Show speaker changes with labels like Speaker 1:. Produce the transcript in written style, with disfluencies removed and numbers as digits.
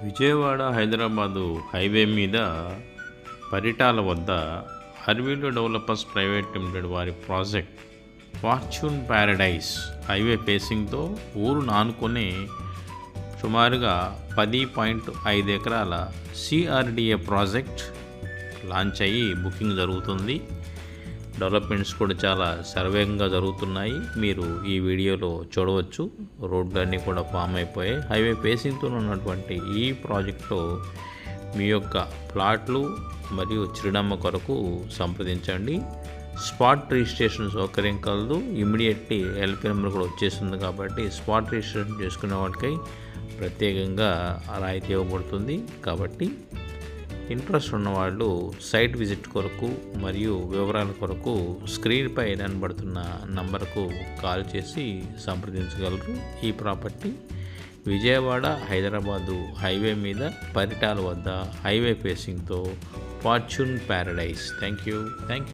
Speaker 1: Vijayawada Hyderabad highway మీద పరిటాల వద్ద Aurobindo developers private limited వారి ప్రాజెక్ట్ ఫార్చ్యూన్ ప్యారడైజ్ హైవే ఫేసింగ్తో ఊరును ఆనుకునే సుమారుగా 10.5 ఎకరాల సిఆర్డిఏ ప్రాజెక్ట్ లాంచ్ అయ్యి బుకింగ్ జరుగుతుంది. డెవలప్మెంట్స్ కూడా చాలా సర్వేగంగా జరుగుతున్నాయి. మీరు ఈ వీడియోలో చూడవచ్చు. రోడ్లన్నీ కూడా ఫామ్ అయిపోయాయి. హైవే ఫేసింగ్తో ఉన్నటువంటి ఈ ప్రాజెక్టులో మీ యొక్క ప్లాట్లు మరియు చిరునామా కొరకు సంప్రదించండి. స్పాట్ రిజిస్ట్రేషన్ సౌకర్యం కలదు. ఇమ్మీడియట్లీ ఎల్పీ నెంబర్ కూడా వచ్చేస్తుంది కాబట్టి స్పాట్ రిజిస్ట్రేషన్ చేసుకునే వాటికై ప్రత్యేకంగా రాయితీ ఇవ్వబడుతుంది. కాబట్టి ఇంట్రెస్ట్ ఉన్నవాళ్ళు సైట్ విజిట్ కొరకు మరియు వివరాల కొరకు స్క్రీన్పై కనబడుతున్న నంబర్కు కాల్ చేసి సంప్రదించగలరు. ఈ ప్రాపర్టీ విజయవాడ హైదరాబాదు హైవే మీద పరిటాల వద్ద హైవే ఫేసింగ్తో ఫార్చ్యూన్ ప్యారడైజ్. Thank you.